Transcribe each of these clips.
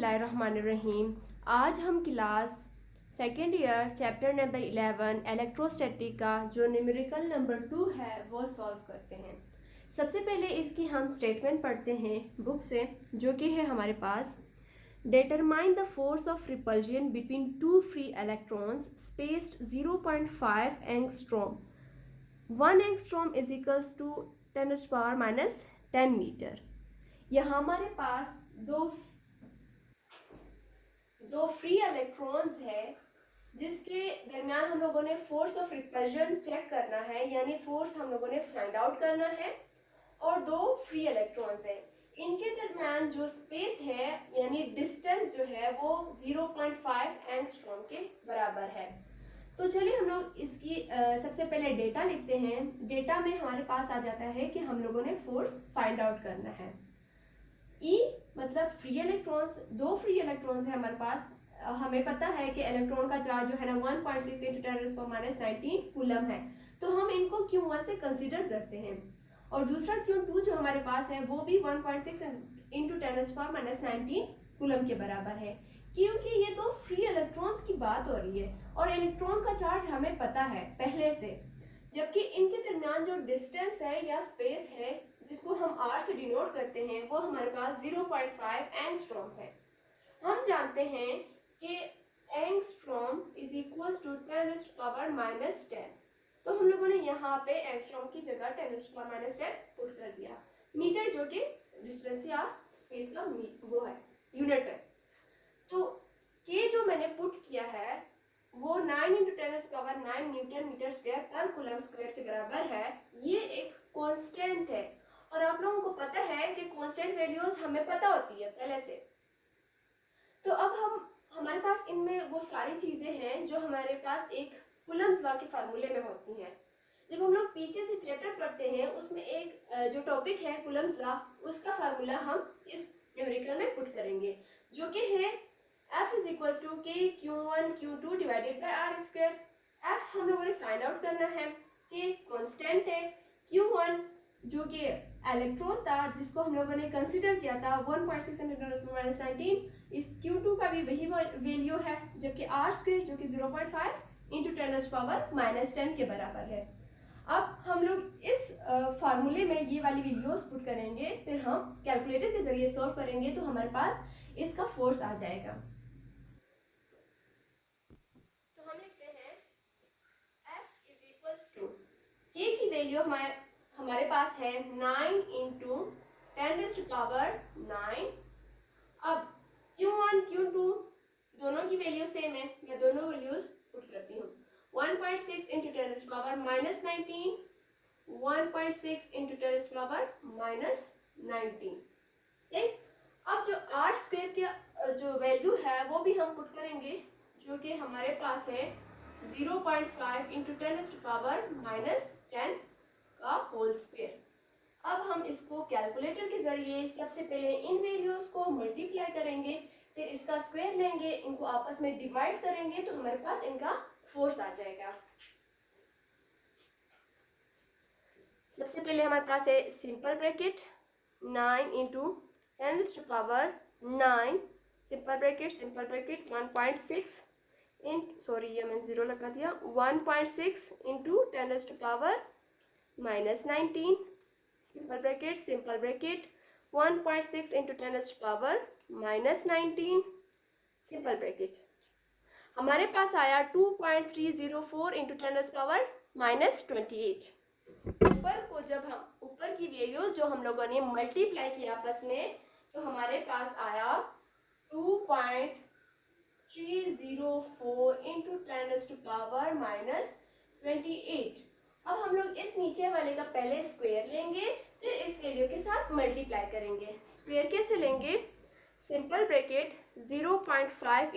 बिस्मिल्लाहिर्रहमानिर्रहीम। आज हम class second year chapter number 11 electrostatic का जो न्यूमेरिकल नंबर 2 है वो सॉल्व करते हैं। सबसे पहले इसकी हम स्टेटमेंट पढ़ते हैं बुक से, जो कि है हमारे पास। Determine the force of repulsion between two free electrons spaced 0.5 angstrom. 1 angstrom is equals to 10⁻⁻10 metre. यहाँ हमारे पास दो फ्री इलेक्ट्रॉन्स है जिसके दरमियान हम लोगों ने फोर्स ऑफ रिपल्जन चेक करना है, यानी फोर्स हम लोगों ने फाइंड आउट करना है। और दो फ्री इलेक्ट्रॉन्स है, इनके दरमियान जो स्पेस है यानी डिस्टेंस जो है वो 0.5 एंगस्ट्रॉम के बराबर है। तो चलिए हम लोग इसकी सबसे पहले डेटा लिखते हैं। डेटा में हमारे पास आ जाता है कि हम लोगों ने फोर्स फाइंड आउट करना है। ई मतलब फ्री इलेक्ट्रॉन्स, दो फ्री इलेक्ट्रॉन्स है हमारे पास। हमें पता है कि इलेक्ट्रॉन का चार्ज जो है ना 1.6 × 10⁻⁻19 कूलम है, तो हम इनको Q1 से कंसीडर करते हैं। और दूसरा Q2 जो हमारे पास है वो भी 1.6 × 10⁻⁻19 कूलम के बराबर है, क्योंकि ये दो फ्री इलेक्ट्रॉन्स की बात हो रही है और इलेक्ट्रॉन का चार्ज हमें पता है पहले से। जबकि इनके दरमियान जो डिस्टेंस है या स्पेस है जिसको हम R से डिनोट करते हैं वो हमारे पास 0.5 एंगस्ट्रॉम है। हम जानते हैं कि एंगस्ट्रॉम इज इक्वल्स टू 10⁻⁻10। तो हम लोगों ने यहाँ पे एंगस्ट्रॉम की जगह 10⁻⁻10 पुट कर दिया। मीटर जो कि डिस्टेंस या स्पेस का वो है, यूनिट है। तो के जो मैंने पुट किया है वो 9 × 10⁻9 न्यूटन मीटर स्क्वायर पर कूलम स्क्वायर के बराबर है। ये एक कांस्टेंट है और आप लोगों को पता है कि कांस्टेंट वैल्यूज हमें पता होती है पहले से। तो अब हमारे पास इनमें वो सारी चीजें हैं जो हमारे पास एक कूलम्स लॉ के फार्मूले में होती हैं। जब हम लोग पीछे से चैप्टर पढ़ते हैं उसमें एक जो टॉपिक है कूलम्स लॉ, उसका फार्मूला हम इस न्यूमेरिकल में पुट करेंगे, जो कि है F इज इक्वल टू के Q1 Q2 divided by R square. F हम लोगों ने फाइंड आउट करना है कि कांस्टेंट है। Q1 जो कि इलेक्ट्रॉन था जिसको हम लोगों ने कंसीडर किया था 1.6 × 10⁻⁻19, इस Q2 का भी वही वैल्यू है, जबकि R स्क्वायर जो कि 0.5 × 10⁻10 के बराबर है। अब हम लोग इस फार्मूले में ये वाली वैल्यूज पुट करेंगे, फिर हम कैलकुलेटर के जरिए सॉल्व करेंगे तो हमारे पास इसका फोर्स आ जाएगा। तो हम लिखते हैं F इज इक्वल टू के की वैल्यू हमारे पास है 9 × 10⁻9। अब Q1 Q2 दोनों की वैल्यू सेम है, मैं दोनों वैल्यूज पुट करती हूँ। 1.6 × 10⁻19, 1.6 × 10⁻19 सही। अब जो R स्क्वायर की जो वैल्यू है वो भी हम पुट करेंगे, जो कि हमारे पास है 0.5 × 10⁻10 का होल स्क्वायर। अब हम इसको कैलकुलेटर के जरिए सबसे पहले इन वैल्यूज को मल्टीप्लाई करेंगे, फिर इसका स्क्वायर लेंगे, इनको आपस में डिवाइड करेंगे तो हमारे पास इनका फोर्स आ जाएगा। सबसे पहले हमारे पास है simple bracket 9 × 10⁻9 simple bracket 1.6 sorry ये मैंने 0 लगा दिया, 1.6 × 10⁻19 सिंपल ब्रैकेट 1.6 × 10⁻19 सिंपल ब्रैकेट। हमारे पास आया 2.304 × 10⁻28। ऊपर को जब हम ऊपर की वैल्यूज जो हम लोगों ने मल्टीप्लाई किया आपस में तो हमारे पास आया 2.304 × 10⁻28। अब हम लोग इस नीचे वाले का पहले स्क्वायर लेंगे, फिर इस वैल्यू के साथ मल्टीप्लाई करेंगे। स्क्वायर कैसे लेंगे? सिंपल ब्रैकेट 0.5 ×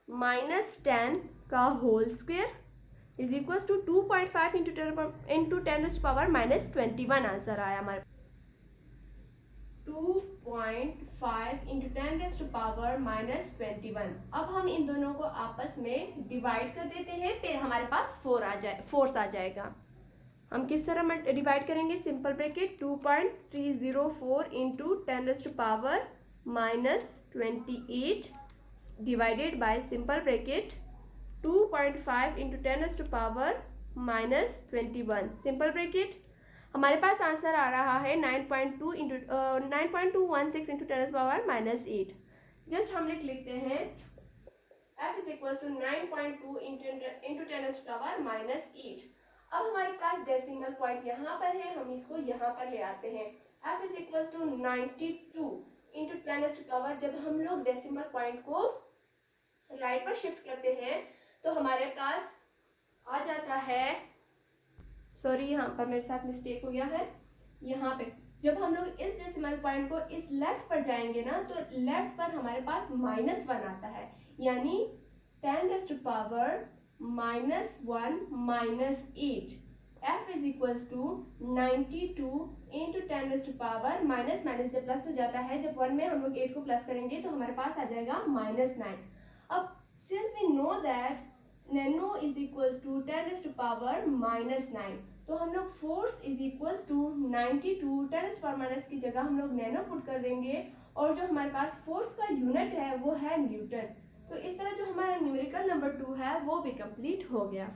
10⁻10 का whole square is equal to 2.5 × 10⁻21 answer आया हमारे 2.5 × 10⁻21। अब हम इन दोनों को आपस में डिवाइड कर देते हैं, फिर हमारे पास फोर्स आ जाएगा। हम किस तरह डिवाइड करेंगे? Simple bracket 2.304 × -28 divided by simple bracket 2.5 into 10⁻⁻21 simple bracket. हमारे पास आंसर आ रहा है 9.216 इंटू 10⁻⁻8। जस्ट हम लिखते हैं f is equal to 9.2 into 10⁻⁻8। अब हमारे पास डेसिमल पॉइंट यहाँ पर है, हम इसको यहाँ पर ले आते हैं। f is equal to 92 into 10⁻। जब हम लोग डेसिमल पॉइंट को राइट पर शिफ्ट करते हैं तो हमारे पास आ जाता है, सॉरी यहाँ पर मेरे साथ मिस्टेक हो गया है, यहाँ पे जब हम लोग इस डेसिमल पॉइंट को इस लेफ्ट पर जाएंगे ना तो लेफ्ट पर हमारे पास -1 आता है, यानी 10⁻⁻1 f is equals to 92 into 10⁻⁻, जब प्लस हो जाता है, जब 1 में हम लोग 8 को प्लस करेंगे तो हमारे पास आ जाएगा -9। अब since we know that nano is equals to 10⁻⁻9, तो हम लोग फोर्स इज इक्वल्स टू 92 10⁻⁻ की जगह हम लोग नैनो पुट कर देंगे, और जो हमारे पास फोर्स का यूनिट है वो है न्यूटन। तो इस तरह जो हमारा न्यूमेरिकल नंबर 2 है वो भी कंप्लीट हो गया।